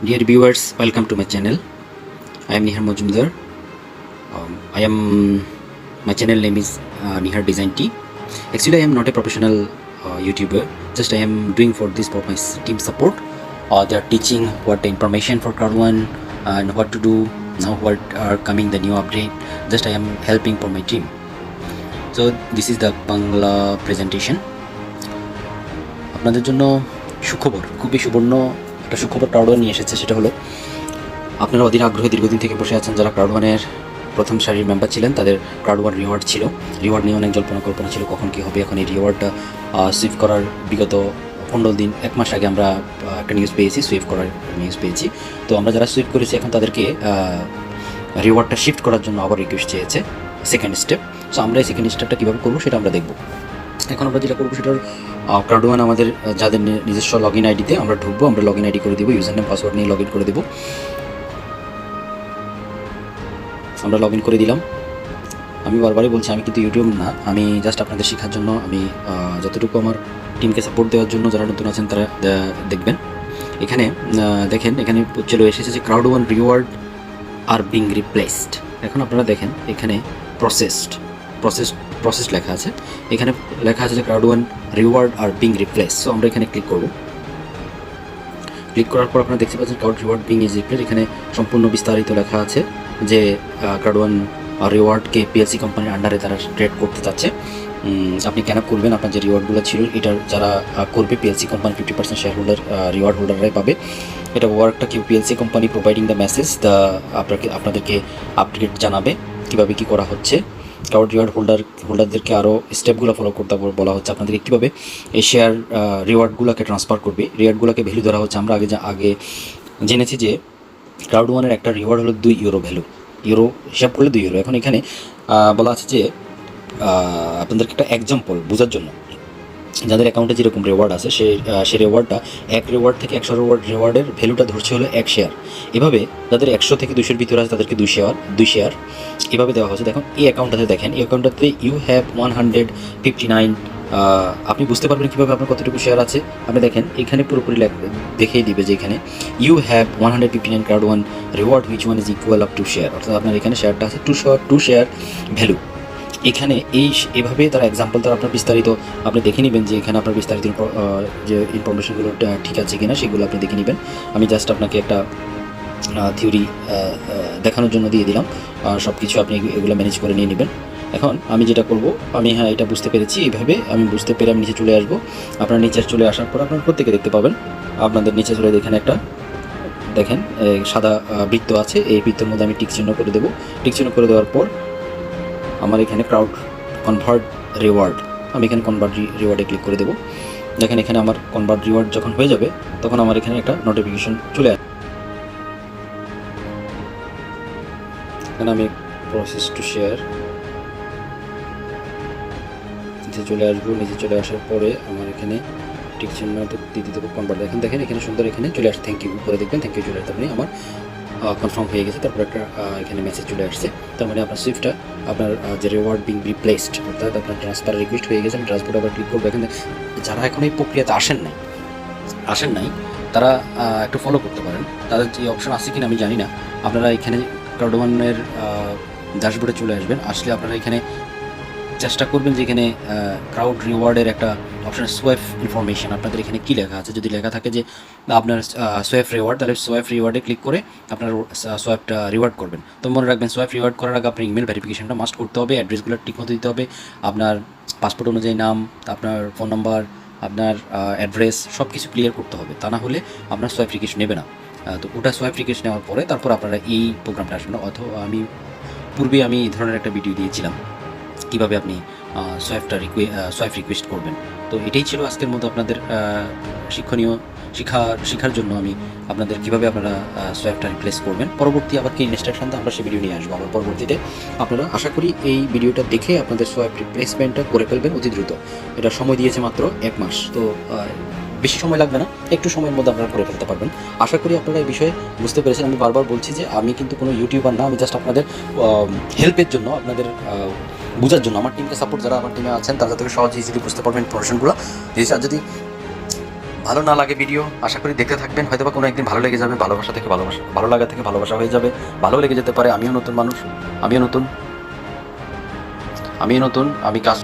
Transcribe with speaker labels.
Speaker 1: Dear viewers, welcome to my channel. I am Nihar Majumdar. My channel name is Nihar Designt. Actually, I am not a professional YouTuber. Just I am doing for this for my team support. They are teaching what the information for Crowd1 and what to do now. What are coming the new update. Just I am helping for my team. So this is the Bangla presentation. আপনাদের জন্য সুখবর, খুবই সুবর্ণ একটা সুখবর Crowd1 নিয়ে এসেছে। সেটা হলো আপনারা অধীর আগ্রহে দীর্ঘদিন থেকে বসে আছেন যারা Crowd1-এর প্রথম সারির মেম্বার ছিলেন, তাদের Crowd1 রিওয়ার্ড ছিল। রিওয়ার্ড নিয়ে অনেক জল্পনা কল্পনা ছিল কখন কী হবে। এখন এই রিওয়ার্ডটা সুইফট করার বিগত 15 দিন, 1 মাস আগে আমরা একটা নিউজ পেয়েছি, সুইফট করার নিউজ পেয়েছি। তো আমরা যারা সুইফট করেছি এখন তাদেরকে রিওয়ার্ডটা শিফট করার জন্য আবার রিকোয়েস্ট চেয়েছে, সেকেন্ড স্টেপ। সো আমরা এই সেকেন্ড স্টেপটা কীভাবে করবো সেটা আমরা দেখব। এখন আমরা যেটা করবো সেটার Crowd1 আমাদের যাদের নিজস্ব লগ ইন আইডিতে আমরা ঢুকবো, আমরা লগ ইন আইডি করে দেবো, ইউজার নেম পাসওয়ার্ড নিয়ে লগ ইন করে দেবো। আমরা লগ ইন করে দিলাম। আমি বারবারই বলছি আমি কিন্তু ইউটিউব না, আমি জাস্ট আপনাদের শেখার জন্য, আমি যতটুকু আমার টিমকে সাপোর্ট দেওয়ার জন্য যারা নতুন আছেন তারা দেখবেন। এখানে দেখেন, এখানে চলে এসেছে যে Crowd1 reward are being replaced. এখন আপনারা দেখেন এখানে প্রসেস লেখা আছে। এখানে লেখা আছে যে Crowd1 reward are being replace. So আমরা এখানে ক্লিক করব। ক্লিক করার পর আপনারা দেখতে পাচ্ছেন Crowd reward being is replace. এখানে সম্পূর্ণ বিস্তারিত লেখা আছে যে Crowd1 রিওয়ার্ডকে পিএলসি কোম্পানির আন্ডারে তারা ট্রেড করতে চাচ্ছে। আপনি কেন করবেন? আপনার যে রিওয়ার্ডগুলো ছিল এটার যারা করবে PLC company 50% share holder reward হোল্ডাররাই পাবে। এটা ওয়ার্কটা কি PLC company providing the message আপনাদেরকে আপডেট জানাবে কীভাবে কী করা হচ্ছে। Crowd রিওয়ার্ড হোল্ডারদেরকে আরও স্টেপগুলো ফলো করতে বলা হচ্ছে। আপনাদেরকে কীভাবে এই শেয়ার রিওয়ার্ডগুলোকে ট্রান্সফার করবে, রিওয়ার্ডগুলোকে ভ্যালু ধরা হচ্ছে। আমরা আগে জেনেছি যে Crowd1-এর একটা রিওয়ার্ড হলো 2 ইউরো ভ্যালু, ইউরো হিসাব করলে 2 ইউরো। এখন এখানে বলা আছে যে আপনাদেরকে একটা এক্সাম্পল বোঝার জন্য, যাদের অ্যাকাউন্টে যেরকম রিওয়ার্ড আছে সেই রিওয়ার্ডটা 1 রিওয়ার্ড থেকে 100 রিওয়ার্ডের ভ্যালুটা ধরছে হলো 1 শেয়ার। এভাবে যাদের 100 থেকে 200-এর ভিতরে আছে তাদেরকে 2 শেয়ার এভাবে দেওয়া হচ্ছে। দেখুন এই অ্যাকাউন্টটাতে দেখেন, এই অ্যাকাউন্টটাতে ইউ হ্যাভ 159। আপনি বুঝতে পারবেন কীভাবে আপনার কতটুকু শেয়ার আছে। আপনি দেখেন এখানে পুরোপুরি দেখিয়ে দিবে যে এখানে you have 159 Crowd1 reward which one is equal up to share, অর্থাৎ আপনার এখানে শেয়ারটা আছে 2 শেয়ার ভ্যালু। এখানে এভাবে তারা এক্সাম্পল তারা আপনার বিস্তারিত আপনি দেখে নেবেন যে এখানে আপনার বিস্তারিত যে ইনফরমেশনগুলো ঠিক আছে কিনা সেগুলো আপনি দেখে নেবেন। আমি জাস্ট আপনাকে একটা থিওরি দেখানোর জন্য দিয়ে দিলাম, সব কিছু আপনি এগুলো ম্যানেজ করে নিয়ে নেবেন। এখন আমি যেটা করব, আমি এটা বুঝতে পেরেছি, এইভাবে আমি বুঝতে পেরে আমি নিচে চলে আসবো। আপনার নিচে চলে আসার পর আপনার প্রত্যেকে দেখতে পাবেন, আপনাদের নিচে চলে এখানে একটা দেখেন সাদা বৃত্ত আছে, এই বৃত্তের মধ্যে আমি টিক চিহ্ন করে দেবো। টিক চিহ্ন করে দেওয়ার পর আমার এখানে কনভার্ট রিওয়ার্ড, আমি এখানে কনভার্ট রিওয়ার্ডে ক্লিক করে দেবো। দেখেন এখানে আমার কনভার্ট রিওয়ার্ড যখন হয়ে যাবে তখন আমার এখানে একটা নোটিফিকেশন চলে আসবে। এখানে আমি প্রসেস টু শেয়ার নিচে চলে আসবো। নিচে চলে আসার পরে আমার এখানে টিক চিহ্ন দিয়ে দেবো কনভার্ট। দেখেন এখানে সুন্দর এখানে চলে আসছে থ্যাংক ইউ করে দেখবেন, থ্যাংক ইউ চলে আসতে আপনি আমার কনফার্ম হয়ে গেছে। তারপর একটা এখানে মেসেজ চলে আসছে, তার মানে আপনার সুইফটটা আপনার যে রিওয়ার্ড বিং রিপ্লেসড, অর্থাৎ আপনার ট্রান্সফার রিকোয়েস্ট হয়ে গেছে। আমি ট্রান্সফার আবার ক্লিক করবো। এখানে যারা এখন এই প্রক্রিয়াতে আসেন নাই তারা একটু ফলো করতে পারেন। তাদের যে অপশন আছে কিনা আমি জানি না। আপনারা এখানে Crowd1-এর ড্যাশবোর্ডে চলে আসবেন। আসলে আপনারা এখানে চেষ্টা করবেন যে এখানে ক্রাউড রিওয়ার্ডের একটা অপশন সোয়াইপ ইনফরমেশন, আপনাদের এখানে কী লেখা আছে। যদি লেখা থাকে যে আপনার সোয়াইপ রিওয়ার্ড, তাহলে সোয়াইপ রিওয়ার্ডে ক্লিক করে আপনার সোয়াইপটা রিওয়ার্ড করবেন। তো মনে রাখবেন সোয়াইপ রিওয়ার্ড করার আগে আপনার ইমেল ভেরিফিকেশনটা মাস্ট করতে হবে, অ্যাড্রেসগুলো ঠিকমতো দিতে হবে, আপনার পাসপোর্ট অনুযায়ী নাম, আপনার ফোন নাম্বার, আপনার অ্যাড্রেস সব কিছু ক্লিয়ার করতে হবে, তা না হলে আপনার সোয়াইপ রিকোয়েস্ট নেবে না। তো ওটা সোয়াইপ রিকোয়েস্ট নেওয়ার পরে তারপর আপনারা এই প্রোগ্রামটা আসবেন। অথবা পূর্বে আমি এই ধরনের একটা ভিডিও দিয়েছিলাম কীভাবে আপনি সোয়াইপ রিকোয়েস্ট করবেন। তো এটাই ছিল আজকের মতো আপনাদের শেখার জন্য আমি আপনাদের কীভাবে আপনারা সোয়াইপটা রিপ্লেস করবেন। পরবর্তী আবার কি ইনস্ট্রাকশন আমরা সেই ভিডিও নিয়ে আসবো আমার পরবর্তীতে। আপনারা আশা করি এই ভিডিওটা দেখে আপনাদের সোয়াইপ রিপ্লেসমেন্টটা করে ফেলবেন অতি দ্রুত। এটা সময় দিয়েছে মাত্র 1 মাস, তো বেশি সময় লাগবে না, একটু সময়ের মধ্যে আপনারা করে ফেলতে পারবেন। আশা করি আপনারা এই বিষয়ে বুঝতে পেরেছেন। আমি বারবার বলছি যে আমি কিন্তু কোনো ইউটিউবার না, আমি জাস্ট আপনাদের হেল্পের জন্য, আপনাদের বোঝার জন্য, আমার টিমকে সাপোর্ট যারা আমার টিমে আছেন তারা যাতে সহজে ইজিলি বুঝতে পারবেন ইনফরমেশনগুলো। যদি ভালো না লাগে ভিডিও, আশা করি দেখতে থাকবেন, হয়তো বা কোনো একদিন ভালো লেগে যাবে। ভালোবাসা থেকে ভালোবাসা, ভালো লাগা থেকে ভালোবাসা হয়ে যাবে, ভালো লেগে যেতে পারে। আমিও নতুন মানুষ, আমিও নতুন, আমি কাজ